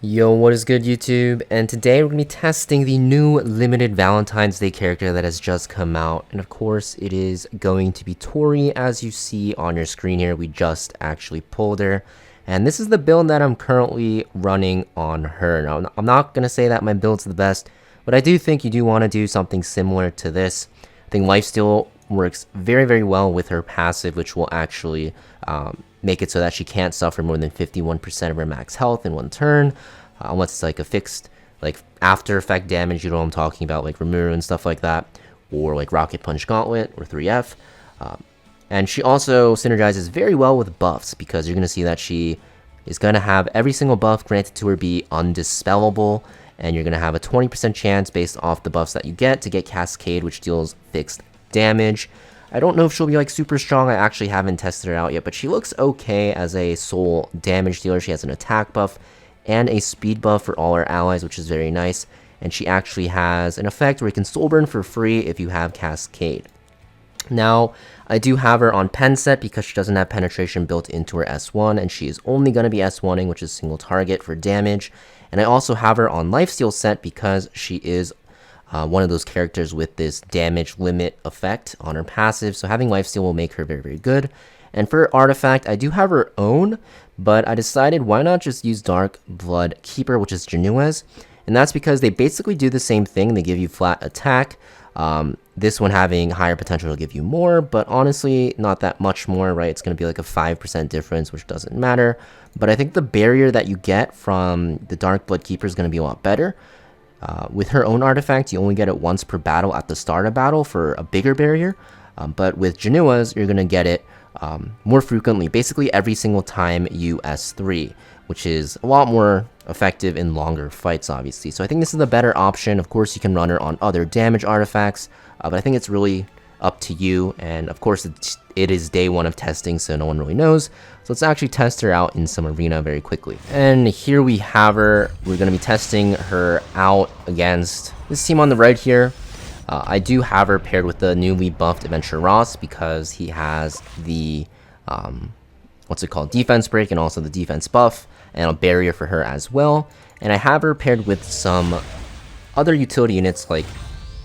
Yo, what is good, YouTube? And today we're going to be testing the new limited Valentine's Day character that has just come out. And of course, it is going to be Tori, as you see on your screen here. We just actually pulled her. And this is the build that I'm currently running on her. Now, I'm not going to say that my build's the best, but I do think you do want to do something similar to this. I think Lifesteal works very, very well with her passive, which will actually make it so that she can't suffer more than 51% of her max health in one turn, unless it's like a fixed like after effect damage, you know what I'm talking about, like Rimuru and stuff like that, or like Rocket Punch Gauntlet or 3F. And she also synergizes very well with buffs, because you're going to see that she is going to have every single buff granted to her be undispellable, and you're going to have a 20% chance based off the buffs that you get to get Cascade, which deals fixed damage. I don't know if she'll be like super strong. I actually haven't tested her out yet, but she looks okay as a soul damage dealer. She has an attack buff and a speed buff for all her allies, which is very nice. And she actually has an effect where you can soul burn for free if you have Cascade. Now, I do have her on pen set because she doesn't have penetration built into her S1, and she is only going to be S1ing, which is single target for damage. And I also have her on lifesteal set because she is one of those characters with this damage limit effect on her passive, so having lifesteal will make her very, very good. And for her artifact, I do have her own, but I decided why not just use Dark Blood Keeper, which is Janua's, and that's because they basically do the same thing. They give you flat attack. This one having higher potential will give you more, but honestly, not that much more, right? It's going to be like a 5% difference, which doesn't matter. But I think the barrier that you get from the Dark Blood Keeper is going to be a lot better. With her own artifact, you only get it once per battle at the start of battle for a bigger barrier. But with Janua's, you're going to get it more frequently, basically every single time you S3, which is a lot more effective in longer fights, obviously. So I think this is the better option. Of course, you can run her on other damage artifacts, but I think it's really up to you. And of course, it is day one of testing, so no one really knows. So let's actually test her out in some arena very quickly. And here we have her. We're going to be testing her out against this team on the right here. I do have her paired with the newly buffed Adventure Ross because he has the, what's it called, defense break and also the defense buff and a barrier for her as well. And I have her paired with some other utility units like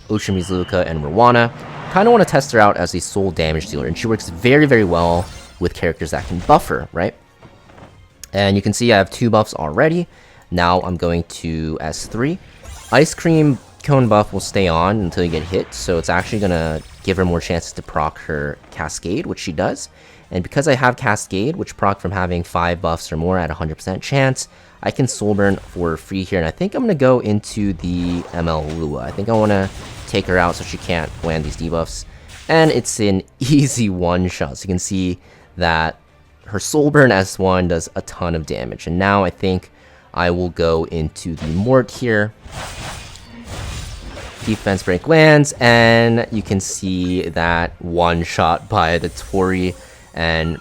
Ocean Mizuka and Rowana. Kind of want to test her out as a soul damage dealer, and she works very, very well with characters that can buff her, right? And you can see I have 2 buffs already. Now I'm going to S3. Ice Cream Cone buff will stay on until you get hit, so it's actually going to give her more chances to proc her Cascade, which she does. And because I have Cascade, which proc from having 5 buffs or more at 100% chance, I can soul burn for free here. And I think I'm going to go into the ML Lua. I think I want to take her out so she can't land these debuffs. And it's an easy one-shot. So you can see that her soul burn S1 does a ton of damage. And now I think I will go into the Mort here. Defense break lands, and you can see that one shot by the Tori. And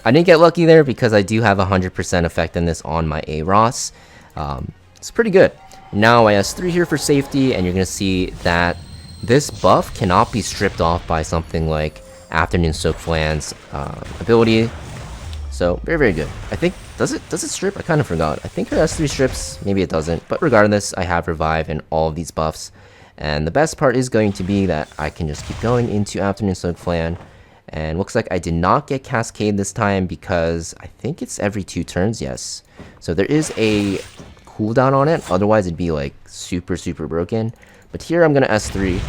I didn't get lucky there because I do have 100% effect in this on my A Ross. It's pretty good. Now I S3 here for safety, and you're going to see that this buff cannot be stripped off by something like Afternoon Soak Flan's ability. So very, very good. I think, does it strip? I kind of forgot. I think her S3 strips, maybe it doesn't. But regardless, I have Revive and all of these buffs. And the best part is going to be that I can just keep going into Afternoon Soak Flan. And looks like I did not get Cascade this time because I think it's every 2 turns, yes. So there is a cooldown on it, otherwise it'd be like super, super broken. But here I'm going to S3,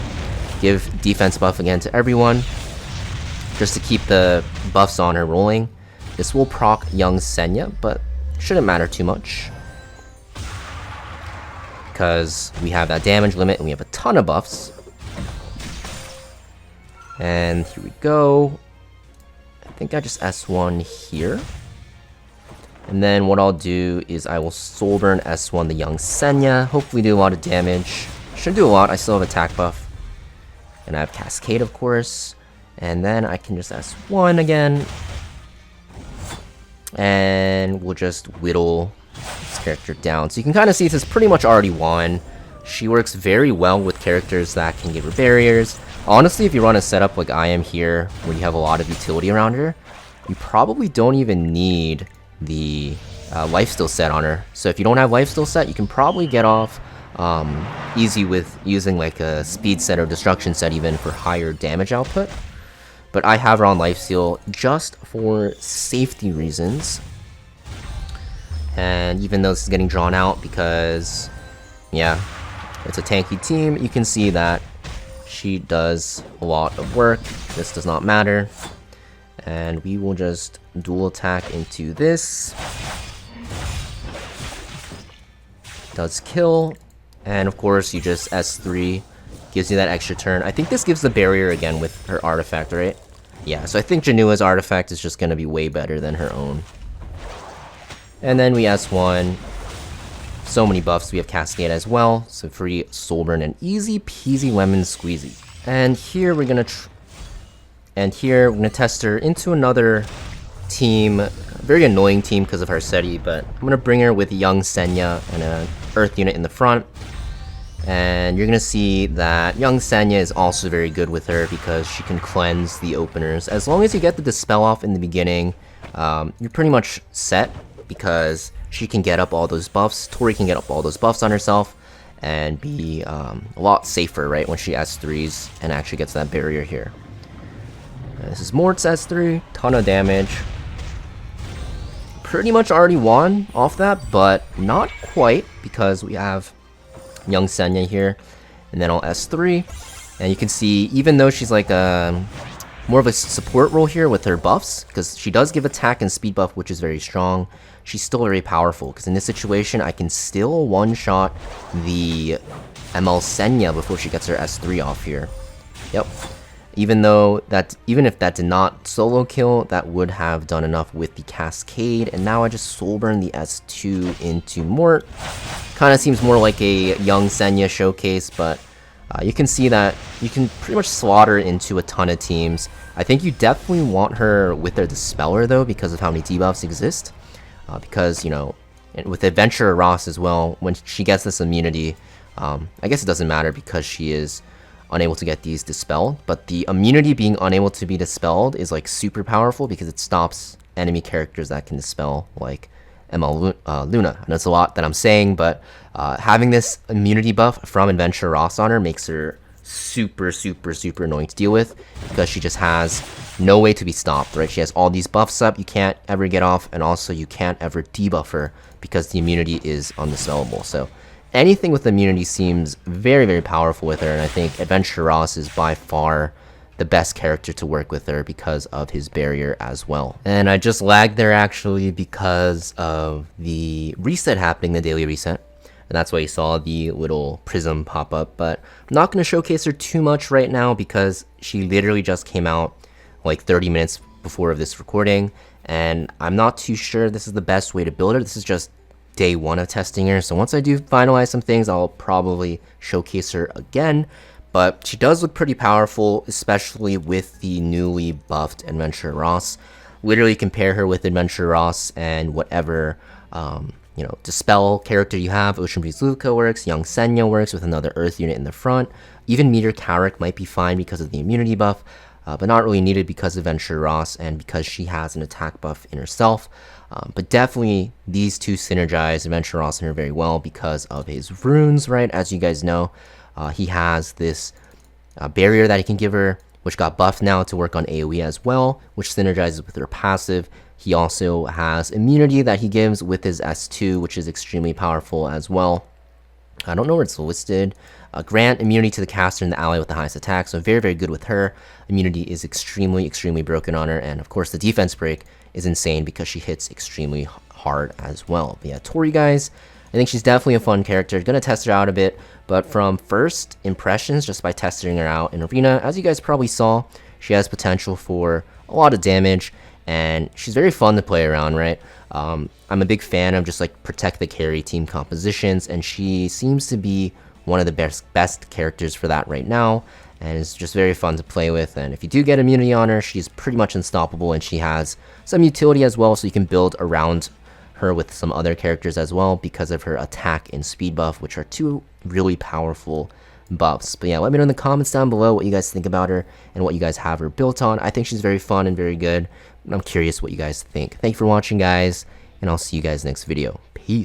give defense buff again to everyone, just to keep the buffs on her rolling. This will proc young Senya, but shouldn't matter too much, because we have that damage limit and we have a ton of buffs. And here we go. I think I just S1 here. And then what I'll do is I will soul burn S1 the young Senya. Hopefully do a lot of damage. Shouldn't do a lot. I still have attack buff. And I have Cascade, of course. And then I can just S1 again. And we'll just whittle this character down. So you can kind of see this is pretty much already won. She works very well with characters that can give her barriers. Honestly, if you run a setup like I am here, where you have a lot of utility around her, you probably don't even need the lifesteal set on her. So if you don't have lifesteal set, you can probably get off easy with using like a speed set or destruction set even for higher damage output. But I have her on lifesteal just for safety reasons. And even though this is getting drawn out because, yeah, it's a tanky team, you can see that she does a lot of work. This does not matter. And we will just dual attack into this. Does kill. And of course, you just S3, gives you that extra turn. I think this gives the barrier again with her artifact, right? Yeah, so I think Janua's artifact is just going to be way better than her own. And then we S1. So many buffs. We have Cascade as well. So free Soulburn and easy peasy lemon squeezy. And here we're gonna test her into another team. A very annoying team because of her Seti, but I'm gonna bring her with young Senya and an Earth unit in the front. And you're gonna see that young Senya is also very good with her because she can cleanse the openers. As long as you get the dispel off in the beginning, you're pretty much set, because she can get up all those buffs. Tori can get up all those buffs on herself and be a lot safer, right, when she S3s and actually gets that barrier here. This is Mort's S3, ton of damage. Pretty much already won off that, but not quite, because we have young Senya here. And then I'll S3. And you can see, even though she's like more of a support role here with her buffs, because she does give attack and speed buff, which is very strong, she's still very powerful, because in this situation I can still one-shot the ML Senya before she gets her S3 off here. Yep. Even if that did not solo kill, that would have done enough with the Cascade. And now I just Soulburn the S2 into Mort. Kind of seems more like a young Senya showcase, but you can see that you can pretty much slaughter into a ton of teams. I think you definitely want her with their Dispeller though, because of how many debuffs exist. Because, you know, with Adventurer Ross as well, when she gets this immunity, I guess it doesn't matter because she is unable to get these dispelled, but the immunity being unable to be dispelled is like super powerful because it stops enemy characters that can dispel, like ML Luna. I know it's a lot that I'm saying, but having this immunity buff from Adventurer Ross on her makes her super annoying to deal with, because she just has no way to be stopped, right? She has all these buffs up, you can't ever get off, and also you can't ever debuff her because the immunity is undispellable. So anything with immunity seems very powerful with her, and I think Adventurer Ross is by far the best character to work with her because of his barrier as well. And I just lagged there actually because of the reset happening, the daily reset. And that's why you saw the little prism pop up, but I'm not going to showcase her too much right now because she literally just came out like 30 minutes before this recording, and I'm not too sure this is the best way to build her. This is just day one of testing her, so once I do finalize some things, I'll probably showcase her again. But she does look pretty powerful, especially with the newly buffed Adventurer Ross. Literally compare her with Adventurer Ross and whatever you know, Dispel character you have. Ocean Breeze Luca works, Young Senya works with another Earth unit in the front. Even Meteor Carrick might be fine because of the immunity buff, but not really needed because of Adventurer Ross and because she has an attack buff in herself. But definitely these two synergize Adventurer Ross and her very well because of his runes, right? As you guys know, he has this barrier that he can give her, which got buffed now to work on AoE as well, which synergizes with her passive. He also has immunity that he gives with his S2, which is extremely powerful as well. I don't know where it's listed. Grant immunity to the caster and the ally with the highest attack, so very good with her. Immunity is extremely broken on her, and of course the defense break is insane because she hits extremely hard as well. But yeah, Tori, guys, I think she's definitely a fun character. Gonna test her out a bit, but from first impressions, just by testing her out in Arena, as you guys probably saw, she has potential for a lot of damage, and she's very fun to play around, right? I'm a big fan of just like protect the carry team compositions, and she seems to be one of the best characters for that right now, and it's just very fun to play with. And if you do get immunity on her, she's pretty much unstoppable, and she has some utility as well, so you can build around her with some other characters as well because of her attack and speed buff, which are two really powerful buffs. But yeah, let me know in the comments down below what you guys think about her and what you guys have her built on. I think she's very fun and very good. I'm curious what you guys think. Thank you for watching, guys, and I'll see you guys next video. Peace.